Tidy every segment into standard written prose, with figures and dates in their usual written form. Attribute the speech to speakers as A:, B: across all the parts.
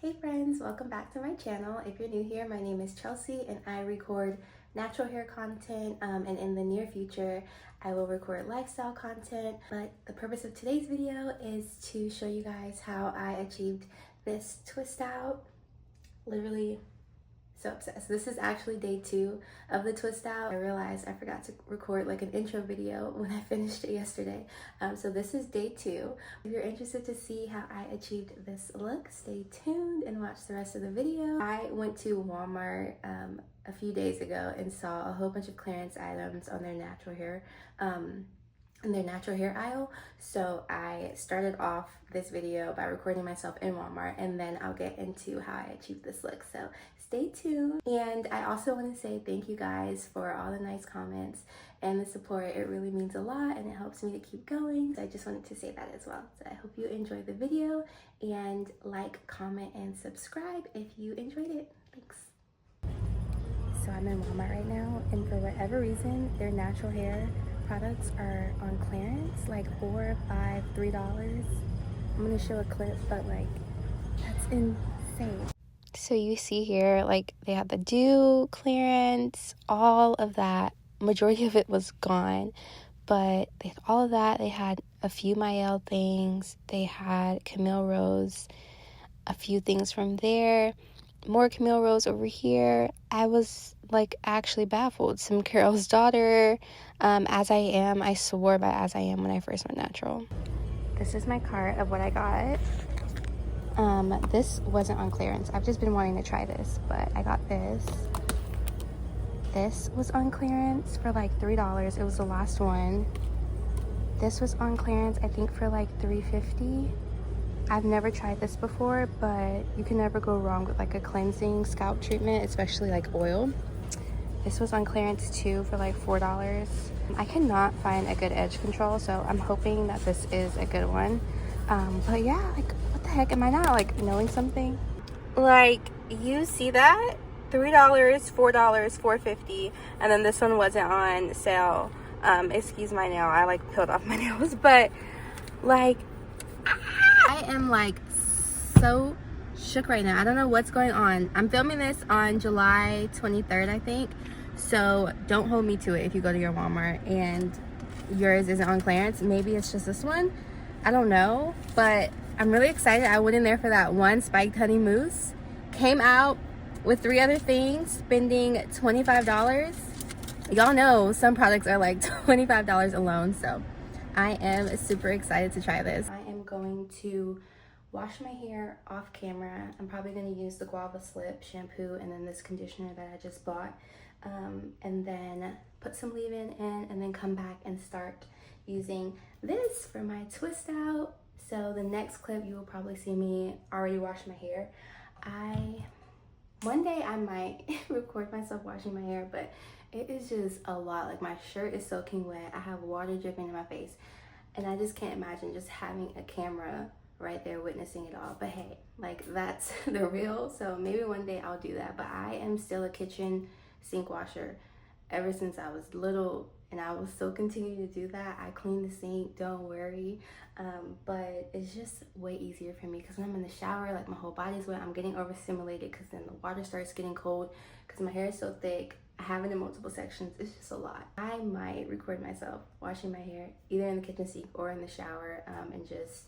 A: Hey friends, welcome back to my channel. If you're new here, my name is Chelsea and I record natural hair content, and in the near future I will record lifestyle content. But the purpose of today's video is to show you guys how I achieved this twist out. Literally so obsessed. This is actually day 2 of the twist out. I realized I forgot to record like an intro video when I finished it yesterday. So this is day 2. If you're interested to see how I achieved this look, stay tuned and watch the rest of the video. I went to Walmart a few days ago and saw a whole bunch of clearance items on their natural hair in their natural hair aisle. So I started off this video by recording myself in Walmart, and then I'll get into how I achieved this look. So stay tuned. And I also want to say thank you guys for all the nice comments and the support. It really means a lot and it helps me to keep going. So I just wanted to say that as well. So I hope you enjoyed the video, and like, comment, and subscribe if you enjoyed it. Thanks. So I'm in Walmart right now, and for whatever reason, their natural hair products are on clearance, like $4, $5, $3. I'm gonna show a clip, but like, that's insane. So you see here, like, they had the dew clearance, all of that. Majority of it was gone, but they had all of that. They had a few Mael things. They had Camille Rose, a few things from there. More Camille Rose over here. I was like actually baffled. Some Carol's Daughter, As I Am. I swore by As I Am when I first went natural. This is my cart of what I got. This wasn't on clearance. I've just been wanting to try this, but I got this. This was on clearance for like $3. It was the last one. This was on clearance, I think, for like $3.50. I've never tried this before, but you can never go wrong with like a cleansing scalp treatment, especially like oil. This was on clearance too for like $4. I cannot find a good edge control, so I'm hoping that this is a good one. But yeah, like, what the heck? Am I not like knowing something? Like, you see that? $3, $4, $4.50, and then this one wasn't on sale. Excuse my nail, I like peeled off my nails, but like, I am like so shook right now. I don't know what's going on. I'm filming this on July 23rd, I think. So don't hold me to it if you go to your Walmart and yours isn't on clearance. Maybe it's just this one. I don't know, but I'm really excited. I went in there for that one spiked honey mousse. Came out with 3 other things, spending $25. Y'all know some products are like $25 alone, so I am super excited to try this. I am going to wash my hair off camera. I'm probably going to use the Guava Slip shampoo and then this conditioner that I just bought, and then put some leave-in in, and then come back and start using this for my twist out. So the next clip, you will probably see me already wash my hair. One day I might record myself washing my hair, but it is just a lot. Like, my shirt is soaking wet. I have water dripping in my face, and I just can't imagine just having a camera right there witnessing it all. But hey, like, that's the real. So maybe one day I'll do that. But I am still a kitchen sink washer ever since I was little, and I will still continue to do that. I clean the sink, don't worry. But it's just way easier for me because when I'm in the shower, like, my whole body's wet. I'm getting overstimulated because then the water starts getting cold because my hair is so thick. I have it in multiple sections. It's just a lot. I might record myself washing my hair either in the kitchen sink or in the shower, and just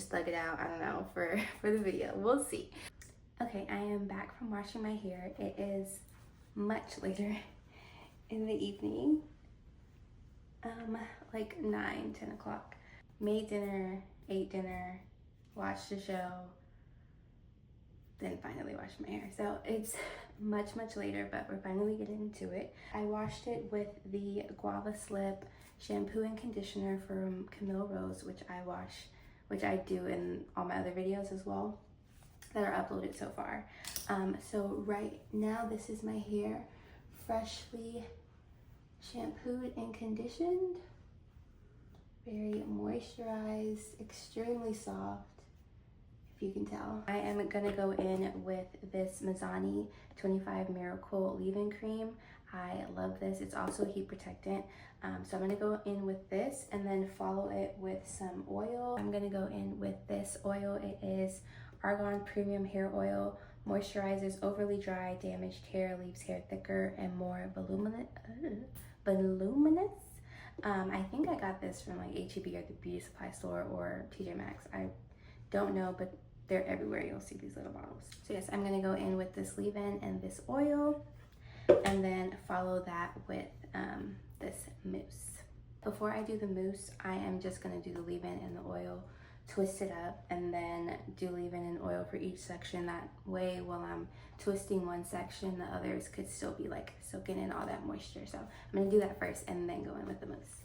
A: thug it out. I don't know, for the video. We'll see. Okay, I am back from washing my hair. It is much later in the evening, like 9, 10 o'clock. Made dinner, ate dinner, watched the show, then finally washed my hair. So it's much later, but we're finally getting into it. I washed it with the Guava Slip shampoo and conditioner from Camille Rose, which I do in all my other videos as well that are uploaded so far. So right now, this is my hair, freshly shampooed and conditioned, very moisturized, extremely soft, if you can tell. I am gonna go in with this Mazzani 25 Miracle leave-in cream. I love this. It's also a heat protectant. So I'm gonna go in with this and then follow it with some oil. I'm gonna go in with this oil. It is Argan Premium Hair Oil. Moisturizes overly dry, damaged hair, leaves hair thicker and more voluminous. I think I got this from like H-E-B or the beauty supply store or TJ Maxx. I don't know, but they're everywhere. You'll see these little bottles. So yes, I'm gonna go in with this leave-in and this oil, and then follow that with this mousse. Before I do the mousse, I am just gonna do the leave-in and the oil, twist it up, and then do leave-in and oil for each section. That way, while I'm twisting one section, the others could still be like soaking in all that moisture. So I'm gonna do that first and then go in with the mousse.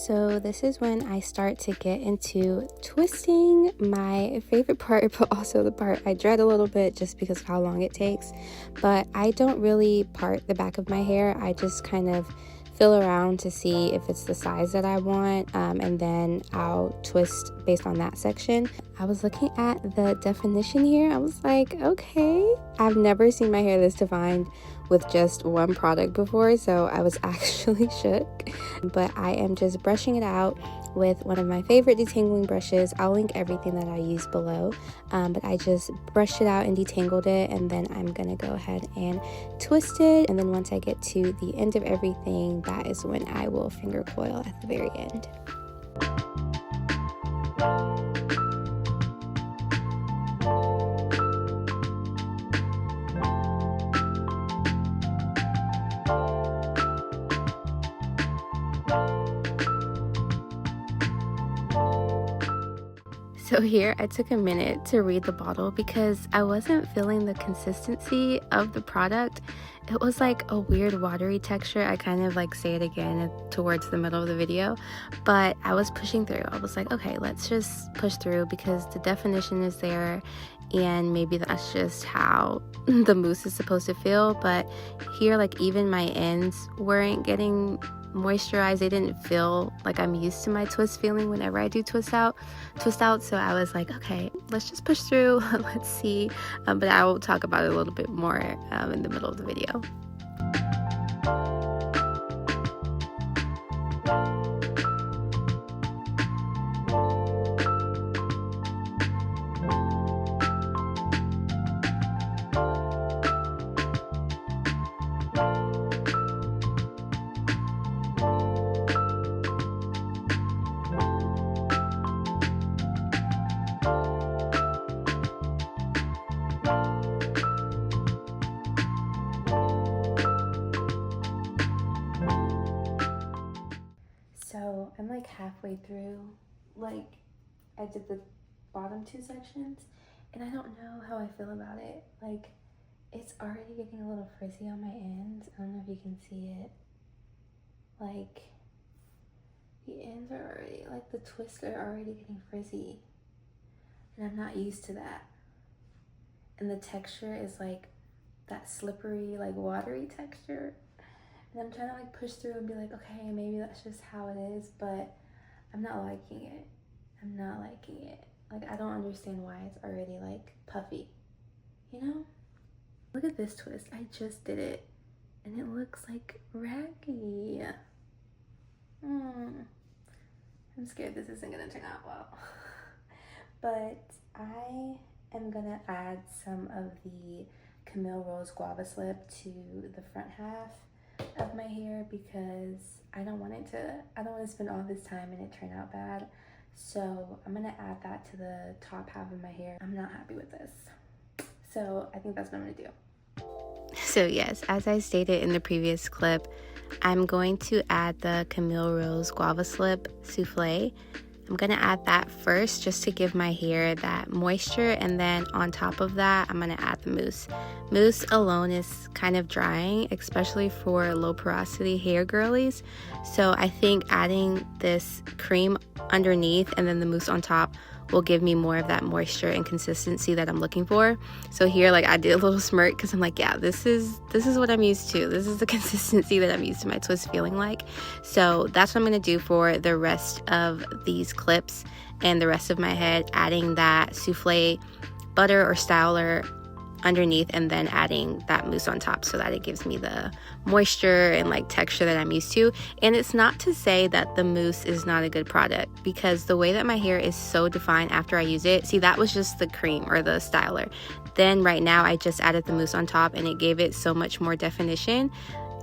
A: So this is when I start to get into twisting, my favorite part, but also the part I dread a little bit just because of how long it takes. But I don't really part the back of my hair. I just kind of feel around to see if it's the size that I want, and then I'll twist based on that section. I was looking at the definition here. I was like, okay, I've never seen my hair this defined with just one product before, so I was actually shook. But I am just brushing it out with one of my favorite detangling brushes. I'll link everything that I use below, but I just brushed it out and detangled it, and then I'm gonna go ahead and twist it, and then once I get to the end of everything, that is when I will finger coil at the very end. So here I took a minute to read the bottle because I wasn't feeling the consistency of the product. It was like a weird watery texture. I kind of like say it again towards the middle of the video, but I was pushing through. I was like, okay, let's just push through because the definition is there, and maybe that's just how the mousse is supposed to feel. But here, like, even my ends weren't getting moisturized. They didn't feel like I'm used to my twist feeling whenever I do twist out. So I was like, okay, let's just push through. Let's see, but I will talk about it a little bit more in the middle of the video. halfway through. Like, I did the bottom 2 sections, and I don't know how I feel about it. Like, it's already getting a little frizzy on my ends. I don't know if you can see it. Like, the ends are already, like, the twists are already getting frizzy. And I'm not used to that. And the texture is like that slippery, like watery texture. And I'm trying to like push through and be like, okay, maybe that's just how it is, but I'm not liking it. I'm not liking it. Like, I don't understand why it's already like puffy, you know? Look at this twist. I just did it and it looks like raggy. I'm scared this isn't gonna turn out well. But I am gonna add some of the Camille Rose Guava Slip to the front half of my hair because I don't want to spend all this time and it turn out bad. So I'm gonna add that to the top half of my hair. I'm not happy with this. So I think that's what I'm gonna do. So yes, as I stated in the previous clip, I'm going to add the Camille Rose Guava Slip Soufflé. I'm gonna add that first just to give my hair that moisture, and then on top of that I'm gonna add the mousse. Mousse alone is kind of drying, especially for low porosity hair girlies, so I think adding this cream underneath and then the mousse on top will give me more of that moisture and consistency that I'm looking for. So here, like, I did a little smirk because I'm like, yeah, this is what I'm used to. This is the consistency that I'm used to my twist feeling like. So that's what I'm gonna do for the rest of these clips and the rest of my head, adding that souffle butter or styler underneath and then adding that mousse on top so that it gives me the moisture and like texture that I'm used to. And it's not to say that the mousse is not a good product, because the way that my hair is so defined after I use it, see, that was just the cream or the styler. Then right now I just added the mousse on top and it gave it so much more definition.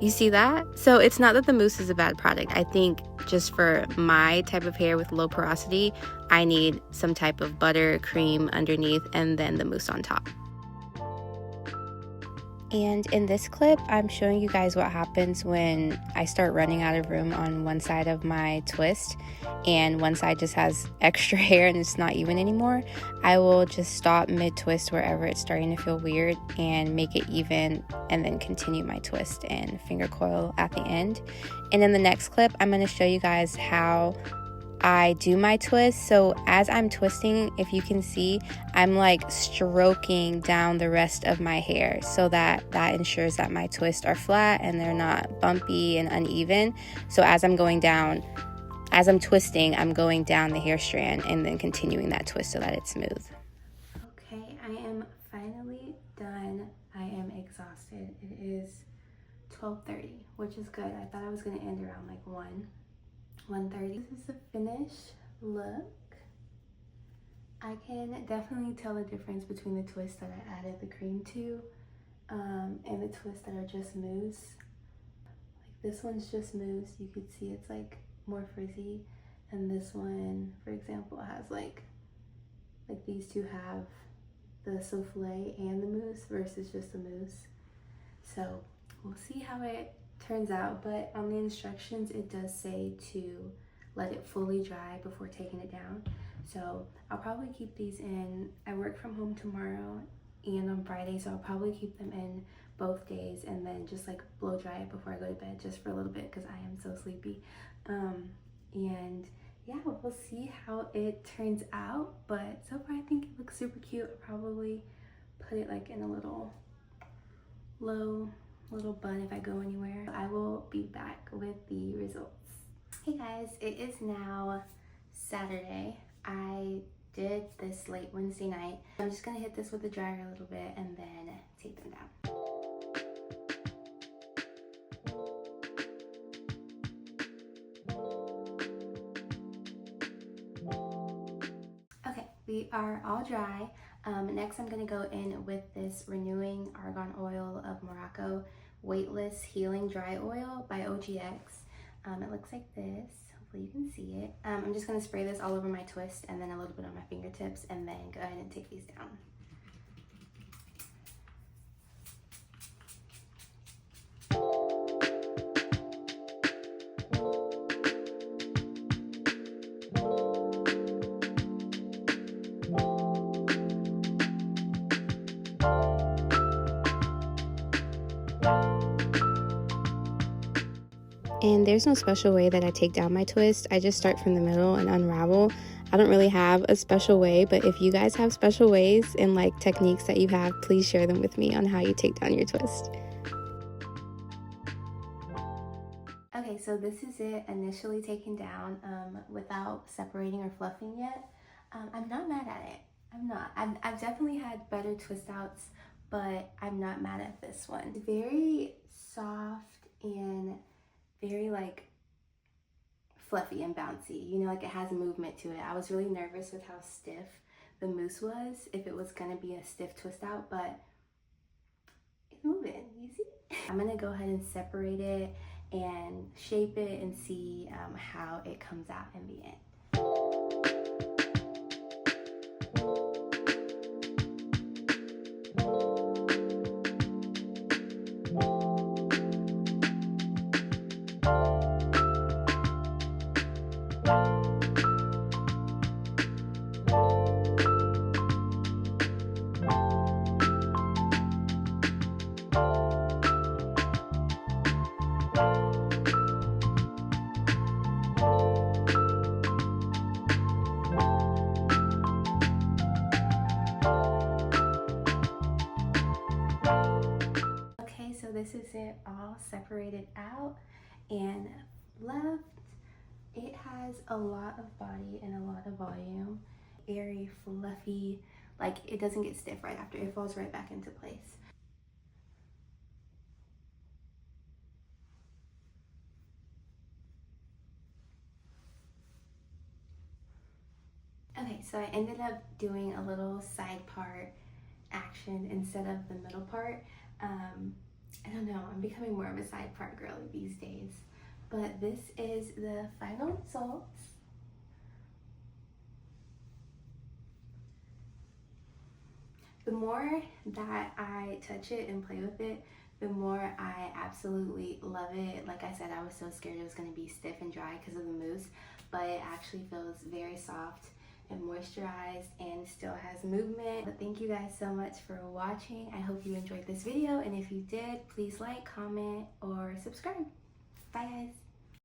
A: You see that? So it's not that the mousse is a bad product. I think just for my type of hair with low porosity, I need some type of butter, cream underneath, and then the mousse on top. And in this clip, I'm showing you guys what happens when I start running out of room on one side of my twist and one side just has extra hair and it's not even anymore. I will just stop mid-twist wherever it's starting to feel weird and make it even, and then continue my twist and finger coil at the end. And in the next clip, I'm going to show you guys how I do my twist. So as I'm twisting, if you can see, I'm like stroking down the rest of my hair so that ensures that my twists are flat and they're not bumpy and uneven. So as I'm twisting, I'm going down the hair strand and then continuing that twist so that it's smooth. Okay, I am finally done. I am exhausted. It is 12:30, which is good. I thought I was gonna end around like 1:30. This is the finished look. I can definitely tell the difference between the twists that I added the cream to and the twists that are just mousse. Like, this one's just mousse. You could see it's like more frizzy, and this one, for example, has like these two have the souffle and the mousse versus just the mousse. So we'll see how it turns out, but on the instructions it does say to let it fully dry before taking it down. So I'll probably keep these in. I work from home tomorrow and on Friday, so I'll probably keep them in both days and then just like blow dry it before I go to bed, just for a little bit because I am so sleepy. And yeah, we'll see how it turns out, but so far I think it looks super cute. I'll probably put it like in a little bun if I go anywhere. I will be back with the results. Hey guys, it is now Saturday. I did this late Wednesday night. I'm just gonna hit this with the dryer a little bit and then take them down. Okay, we are all dry. Next I'm gonna go in with this Renewing Argan Oil of Morocco Weightless Healing Dry Oil by OGX. It looks like this. Hopefully you can see it. I'm just gonna spray this all over my twist and then a little bit on my fingertips and then go ahead and take these down. And there's no special way that I take down my twist. I just start from the middle and unravel. I don't really have a special way, but if you guys have special ways and like techniques that you have, please share them with me on how you take down your twist. Okay, so this is it initially taken down without separating or fluffing yet. I'm not mad at it. I'm not. I've definitely had better twist outs, but I'm not mad at this one. It's very soft and very like fluffy and bouncy, you know, like it has movement to it. I was really nervous with how stiff the mousse was, if it was gonna be a stiff twist out, but it's moving, you see? I'm gonna go ahead and separate it and shape it and see how it comes out in the end. So this is it all separated out and left. It has a lot of body and a lot of volume. Very fluffy, like it doesn't get stiff right after, it falls right back into place. Okay, so I ended up doing a little side part action instead of the middle part. I don't know, I'm becoming more of a side part girly these days. But this is the final results. The more that I touch it and play with it, the more I absolutely love it. Like I said, I was so scared it was going to be stiff and dry because of the mousse, but it actually feels very soft and moisturized and still has movement. But thank you guys so much for watching. I hope you enjoyed this video, and if you did, please like, comment, or subscribe. Bye guys.